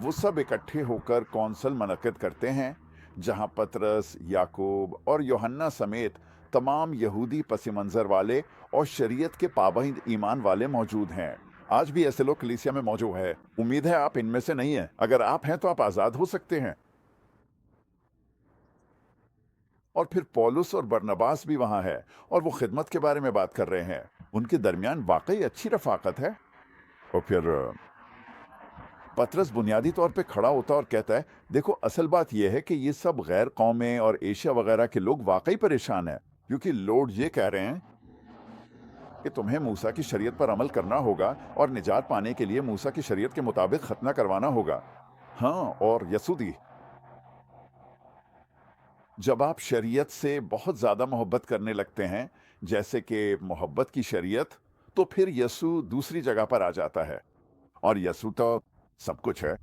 वो सब इकट्ठे होकर कौंसल मनक़िद करते हैं, जहां पतरस, याकूब और यूहन्ना समेत तमाम यहूदी पस मंज़र वाले और शरीयत के पाबंद ईमान वाले मौजूद हैं। आज भी ऐसे लोग कलीसिया में मौजूद हैं। उम्मीद है आप इनमें से नहीं हैं। अगर आप हैं तो आप आज़ाद हो सकते हैं। और फिर पौलुस और बरनबास भी वहां है और वो खिदमत के बारे में बात कर रहे हैं। उनके दरमियान वाकई अच्छी रफाकत है। और फिर पतरस बुनियादी तौर पे खड़ा होता और कहता है, देखो असल बात यह है कि ये सब गैर कौमें और एशिया वगैरह के लोग वाकई परेशान हैं, क्योंकि लोग ये कह रहे हैं कि तुम्हें मूसा की शरीयत पर अमल करना होगा और निजात पाने के लिए मूसा की शरीयत के मुताबिक खतना करवाना होगा। हाँ, और यसूदी, जब आप शरीयत से बहुत ज्यादा मोहब्बत करने लगते हैं, जैसे कि मोहब्बत की शरीयत, तो फिर यसू दूसरी जगह पर आ जाता है। और यसू तो सब कुछ है।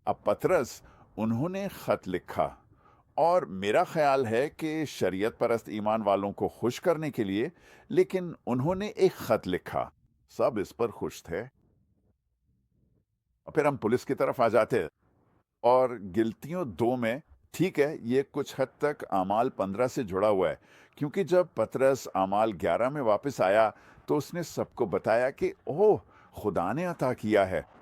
अब पतरस, उन्होंने खत लिखा, और मेरा ख्याल है कि शरीयत परस्त ईमान वालों को खुश करने के लिए, लेकिन उन्होंने एक खत लिखा। सब इस पर खुश थे। और फिर हम पुलिस की तरफ आ जाते हैं और गिलतियों दो में, ठीक है, ये कुछ हद तक आमाल 15 से जुड़ा हुआ है, क्योंकि जब पतरस आमाल 11 में वापस आया तो उसने सबको बताया कि ओह, खुदा ने अता किया है।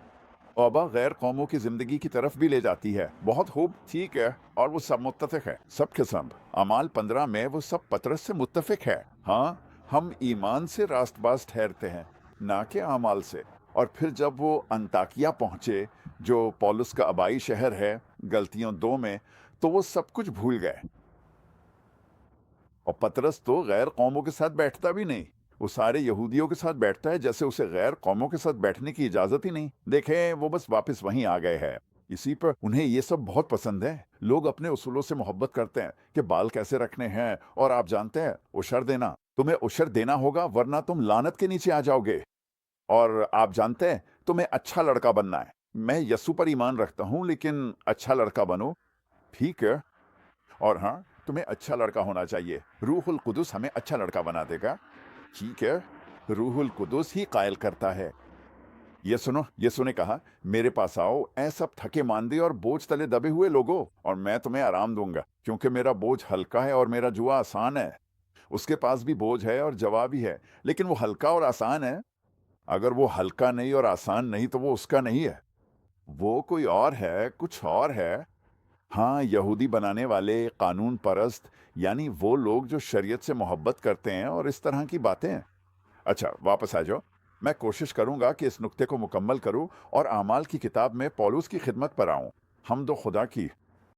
तौबा गैर कौमों की जिंदगी की तरफ भी ले जाती है। बहुत खूब, ठीक है। और वो सब मुत्तफिक है, सब के सब। अमाल 15 में वो सब पतरस से मुत्तफिक है। हाँ, हम ईमान से रास्तबाज ठहरते हैं, ना कि अमाल से। और फिर जब वो अंताकिया पहुंचे, जो पौलुस का आबाई शहर है, गलतियों 2 में, तो वो सब कुछ भूल गए। और पतरस तो गैर कौमों के साथ बैठता भी नहीं। वो सारे यहूदियों के साथ बैठता है, जैसे उसे गैर कौमों के साथ बैठने की इजाजत ही नहीं। देखें, वो बस वापस वहीं आ गए हैं। इसी पर उन्हें ये सब बहुत पसंद है। लोग अपने उसूलों से मोहब्बत करते हैं कि बाल कैसे रखने हैं, और आप जानते हैं, उशर देना। तुम्हें उशर देना होगा, वरना तुम लानत के नीचे आ जाओगे। और आप जानते हैं, तुम्हें अच्छा लड़का बनना है। मैं यस्सु पर ईमान रखता हूँ, लेकिन अच्छा लड़का बनो, ठीक है। और हाँ, तुम्हें अच्छा लड़का होना चाहिए। रूहुल कुदुस हमें अच्छा लड़का बना देगा, ठीक है। रूहुल कुदुस ही कायल करता है। ये सुनो, यीशु ने कहा, मेरे पास आओ ऐ सब थके मांदे और बोझ तले दबे हुए लोगों, और मैं तुम्हें आराम दूंगा, क्योंकि मेरा बोझ हल्का है और मेरा जुआ आसान है। उसके पास भी बोझ है और जवाब भी है, लेकिन वो हल्का और आसान है। अगर वो हल्का नहीं और आसान नहीं, तो वो उसका नहीं है। वो कोई और है, कुछ और है। हाँ, यहूदी बनाने वाले, कानून परस्त, यानी वो लोग जो शरीयत से मोहब्बत करते हैं और इस तरह की बातें। अच्छा, वापस आ जाओ। मैं कोशिश करूंगा कि इस नुक्ते को मुकम्मल करूं और आमाल की किताब में पौलुस की खिदमत पर आऊं। हम दो खुदा की